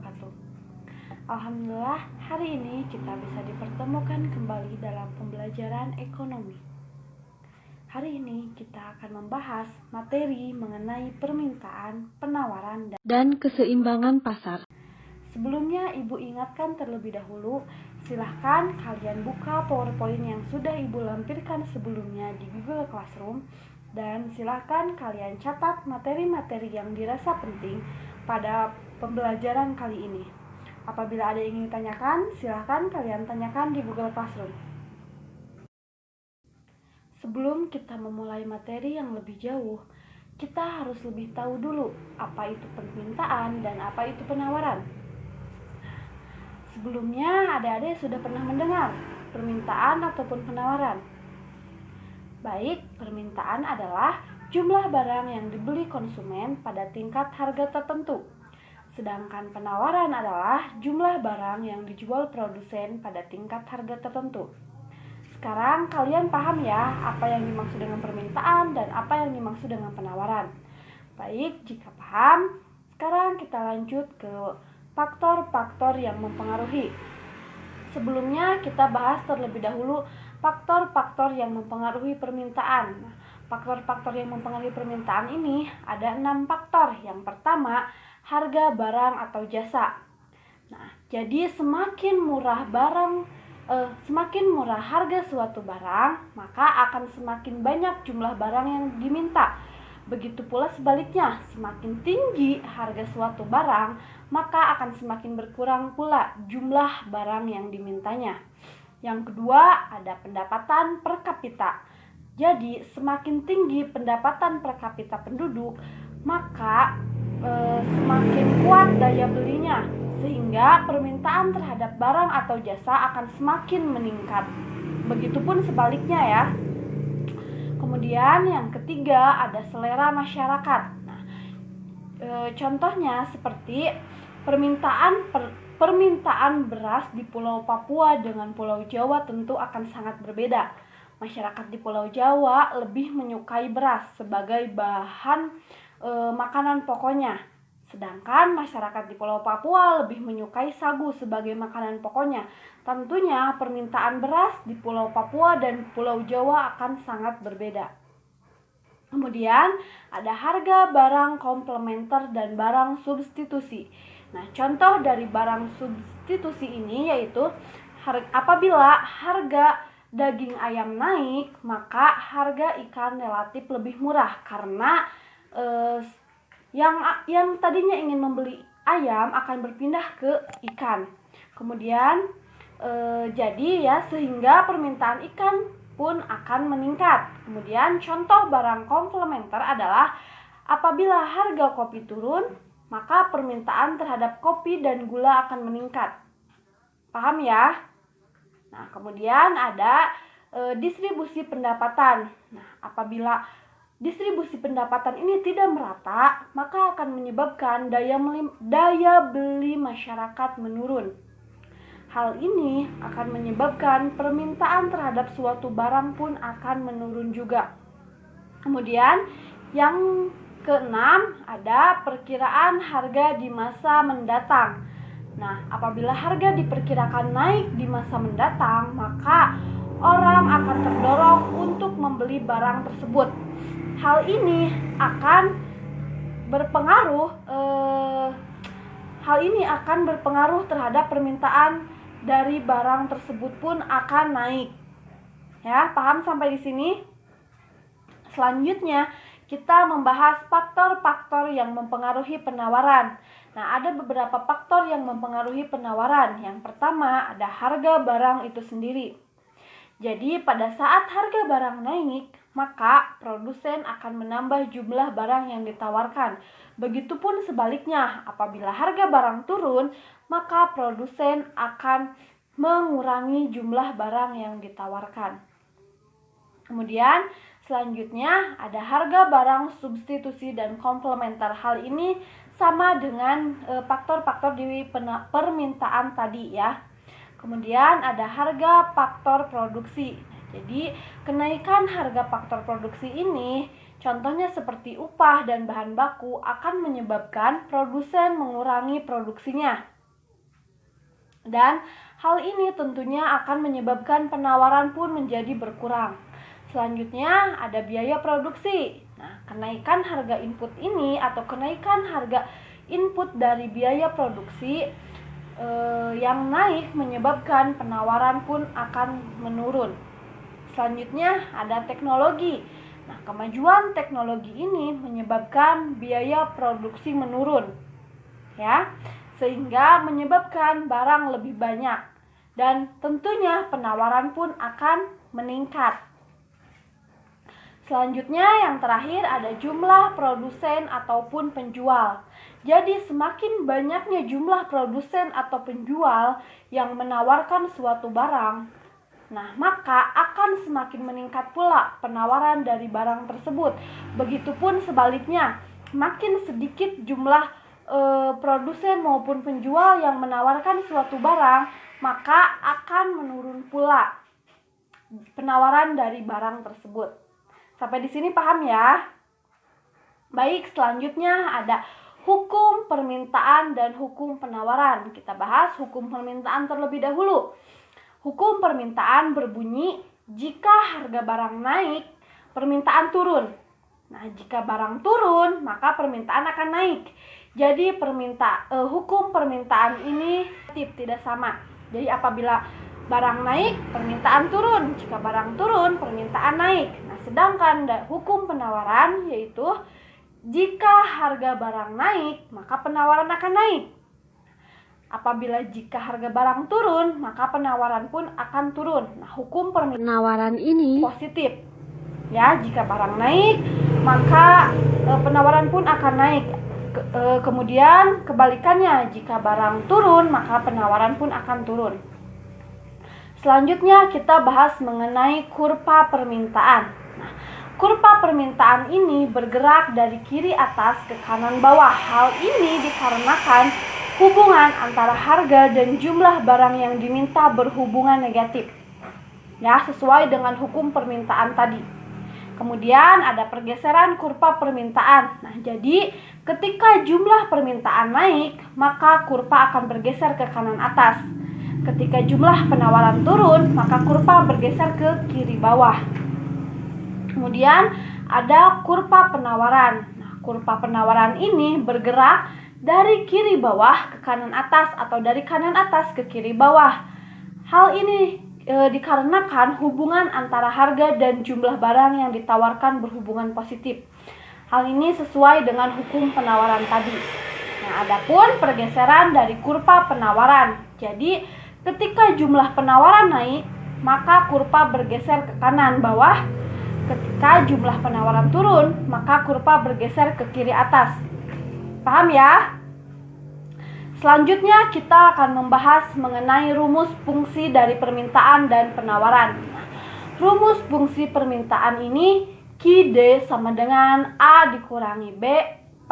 wabarakatuh. Alhamdulillah, hari ini kita bisa dipertemukan kembali dalam pembelajaran ekonomi. Hari ini kita akan membahas materi mengenai permintaan, penawaran, dan keseimbangan pasar. Sebelumnya, Ibu ingatkan terlebih dahulu, silahkan kalian buka PowerPoint yang sudah Ibu lampirkan sebelumnya di Google Classroom, dan silahkan kalian catat materi-materi yang dirasa penting pada pembelajaran kali ini. Apabila ada yang ingin ditanyakan, silahkan kalian tanyakan di Google Classroom. Sebelum kita memulai materi yang lebih jauh, kita harus lebih tahu dulu apa itu permintaan dan apa itu penawaran. Sebelumnya, adik-adik sudah pernah mendengar permintaan ataupun penawaran. Baik, permintaan adalah jumlah barang yang dibeli konsumen pada tingkat harga tertentu. Sedangkan penawaran adalah jumlah barang yang dijual produsen pada tingkat harga tertentu. Sekarang kalian paham ya apa yang dimaksud dengan permintaan dan apa yang dimaksud dengan penawaran. Baik, jika paham, sekarang kita lanjut ke faktor-faktor yang mempengaruhi. Sebelumnya kita bahas terlebih dahulu faktor-faktor yang mempengaruhi permintaan. Faktor-faktor yang mempengaruhi permintaan ini ada 6 faktor. Yang pertama, harga barang atau jasa. Nah, jadi semakin murah harga suatu barang, maka akan semakin banyak jumlah barang yang diminta. Begitu pula sebaliknya, semakin tinggi harga suatu barang, maka akan semakin berkurang pula jumlah barang yang dimintanya. Yang kedua, ada pendapatan per kapita. Jadi, semakin tinggi pendapatan per kapita penduduk, maka semakin kuat daya belinya, sehingga permintaan terhadap barang atau jasa akan semakin meningkat. Begitupun sebaliknya ya. Kemudian yang ketiga ada selera masyarakat. Nah, contohnya seperti permintaan beras di Pulau Papua dengan Pulau Jawa tentu akan sangat berbeda. Masyarakat di Pulau Jawa lebih menyukai beras sebagai bahan makanan pokoknya. Sedangkan masyarakat di Pulau Papua lebih menyukai sagu sebagai makanan pokoknya. Tentunya permintaan beras di Pulau Papua dan Pulau Jawa akan sangat berbeda. Kemudian ada harga barang komplementer dan barang substitusi. Nah, contoh dari barang substitusi ini yaitu apabila harga daging ayam naik, maka harga ikan relatif lebih murah karena yang tadinya ingin membeli ayam akan berpindah ke ikan. Kemudian sehingga permintaan ikan pun akan meningkat. Kemudian contoh barang komplementer adalah apabila harga kopi turun, maka permintaan terhadap kopi dan gula akan meningkat. Paham ya? Nah, kemudian ada distribusi pendapatan. Nah, apabila distribusi pendapatan ini tidak merata, maka akan menyebabkan daya beli masyarakat menurun. Hal ini akan menyebabkan permintaan terhadap suatu barang pun akan menurun juga. Kemudian yang keenam ada perkiraan harga di masa mendatang. Nah, apabila harga diperkirakan naik di masa mendatang, maka orang akan terdorong untuk membeli barang tersebut. Hal ini akan berpengaruh terhadap permintaan dari barang tersebut pun akan naik. Ya, paham sampai di sini? Selanjutnya, kita membahas faktor-faktor yang mempengaruhi penawaran. Nah, ada beberapa faktor yang mempengaruhi penawaran. Yang pertama, ada harga barang itu sendiri. Jadi, pada saat harga barang naik, maka produsen akan menambah jumlah barang yang ditawarkan. Begitupun sebaliknya, apabila harga barang turun, maka produsen akan mengurangi jumlah barang yang ditawarkan. Kemudian, selanjutnya ada harga barang substitusi dan komplementer. Hal ini sama dengan faktor-faktor di permintaan tadi ya. Kemudian ada harga faktor produksi. Jadi, kenaikan harga faktor produksi ini contohnya seperti upah dan bahan baku akan menyebabkan produsen mengurangi produksinya. Dan hal ini tentunya akan menyebabkan penawaran pun menjadi berkurang. Selanjutnya ada biaya produksi. Nah, kenaikan harga input ini atau kenaikan harga input dari biaya produksi yang naik menyebabkan penawaran pun akan menurun. Selanjutnya ada teknologi. Nah, kemajuan teknologi ini menyebabkan biaya produksi menurun, ya, sehingga menyebabkan barang lebih banyak dan tentunya penawaran pun akan meningkat. Selanjutnya yang terakhir ada jumlah produsen ataupun penjual. Jadi semakin banyaknya jumlah produsen atau penjual yang menawarkan suatu barang, nah maka akan semakin meningkat pula penawaran dari barang tersebut. Begitupun sebaliknya, makin sedikit jumlah produsen maupun penjual yang menawarkan suatu barang, maka akan menurun pula penawaran dari barang tersebut. Sampai di sini paham ya? Baik, selanjutnya ada hukum permintaan dan hukum penawaran. Kita bahas hukum permintaan terlebih dahulu. Hukum permintaan berbunyi, jika harga barang naik, permintaan turun. Nah, jika barang turun, maka permintaan akan naik. Jadi hukum permintaan ini tidak sama. Jadi apabila barang naik, permintaan turun. Jika barang turun, permintaan naik. Nah, sedangkan hukum penawaran yaitu jika harga barang naik, maka penawaran akan naik. Apabila jika harga barang turun, maka penawaran pun akan turun. Nah, hukum penawaran ini positif. Ya, jika barang naik, maka penawaran pun akan naik. Kemudian kebalikannya, jika barang turun, maka penawaran pun akan turun. Selanjutnya kita bahas mengenai kurva permintaan. Nah, kurva permintaan ini bergerak dari kiri atas ke kanan bawah. Hal ini dikarenakan hubungan antara harga dan jumlah barang yang diminta berhubungan negatif. Ya, sesuai dengan hukum permintaan tadi. Kemudian ada pergeseran kurva permintaan. Nah, jadi ketika jumlah permintaan naik, maka kurva akan bergeser ke kanan atas. Ketika jumlah penawaran turun, maka kurva bergeser ke kiri bawah. Kemudian ada kurva penawaran. Nah, kurva penawaran ini bergerak dari kiri bawah ke kanan atas atau dari kanan atas ke kiri bawah. Hal ini dikarenakan hubungan antara harga dan jumlah barang yang ditawarkan berhubungan positif. Hal ini sesuai dengan hukum penawaran tadi. Nah, adapun pergeseran dari kurva penawaran. Jadi, ketika jumlah penawaran naik, maka kurva bergeser ke kanan bawah. Ketika jumlah penawaran turun, maka kurva bergeser ke kiri atas. Paham ya? Selanjutnya kita akan membahas mengenai rumus fungsi dari permintaan dan penawaran. Rumus fungsi permintaan ini Q/D sama dengan A dikurangi B P.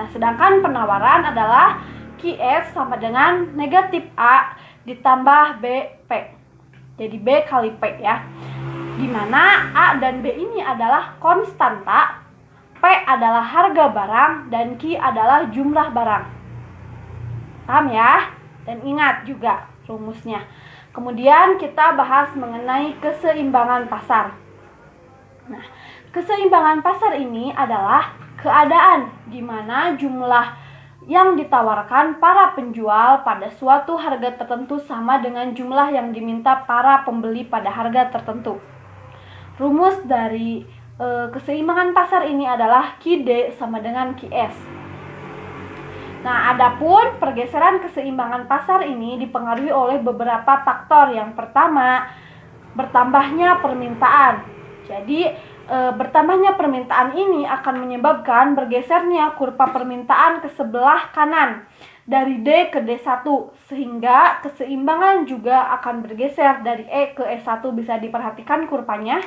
Nah, sedangkan penawaran adalah QS sama dengan negatif A ditambah B P. Jadi B kali P ya. Di mana A dan B ini adalah konstanta, P adalah harga barang, dan Q adalah jumlah barang. Paham ya? Dan ingat juga rumusnya. Kemudian kita bahas mengenai keseimbangan pasar. Nah, keseimbangan pasar ini adalah keadaan di mana jumlah yang ditawarkan para penjual pada suatu harga tertentu sama dengan jumlah yang diminta para pembeli pada harga tertentu. Rumus dari keseimbangan pasar ini adalah Q/D sama dengan QS. Nah, adapun pergeseran keseimbangan pasar ini dipengaruhi oleh beberapa faktor. Yang pertama, bertambahnya permintaan. Jadi, bertambahnya permintaan ini akan menyebabkan bergesernya kurva permintaan ke sebelah kanan dari D ke D1, sehingga keseimbangan juga akan bergeser dari E ke E1. Bisa diperhatikan kurvanya.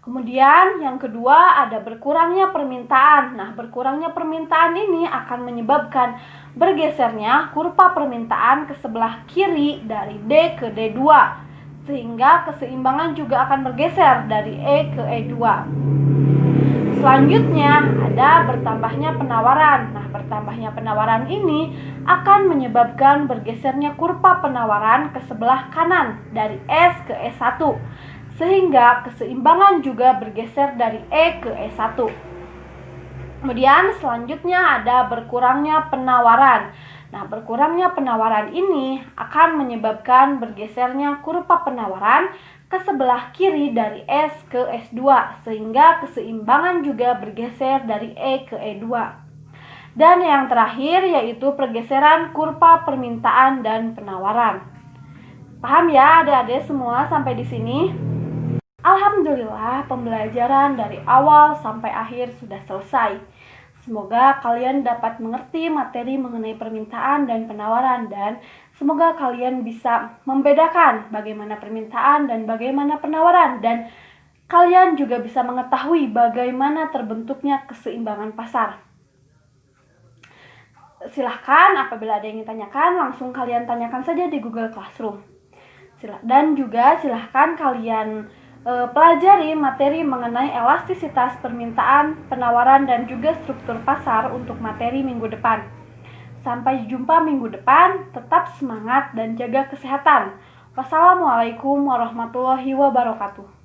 Kemudian yang kedua ada berkurangnya permintaan. Nah, berkurangnya permintaan ini akan menyebabkan bergesernya kurva permintaan ke sebelah kiri dari D ke D2, sehingga keseimbangan juga akan bergeser dari E ke E2. Selanjutnya ada bertambahnya penawaran. Nah, bertambahnya penawaran ini akan menyebabkan bergesernya kurva penawaran ke sebelah kanan dari S ke S1, sehingga keseimbangan juga bergeser dari E ke E1. Kemudian selanjutnya ada berkurangnya penawaran. Nah, berkurangnya penawaran ini akan menyebabkan bergesernya kurva penawaran ke sebelah kiri dari S ke S2, sehingga keseimbangan juga bergeser dari E ke E2. Dan yang terakhir yaitu pergeseran kurva permintaan dan penawaran. Paham ya adik-adik semua sampai di sini? Alhamdulillah, pembelajaran dari awal sampai akhir sudah selesai. Semoga kalian dapat mengerti materi mengenai permintaan dan penawaran, dan semoga kalian bisa membedakan bagaimana permintaan dan bagaimana penawaran, dan kalian juga bisa mengetahui bagaimana terbentuknya keseimbangan pasar. Silahkan apabila ada yang ingin tanyakan, langsung kalian tanyakan saja di Google Classroom. Dan juga silahkan kalian pelajari materi mengenai elastisitas permintaan, penawaran, dan juga struktur pasar untuk materi minggu depan. Sampai jumpa minggu depan, tetap semangat dan jaga kesehatan. Wassalamualaikum warahmatullahi wabarakatuh.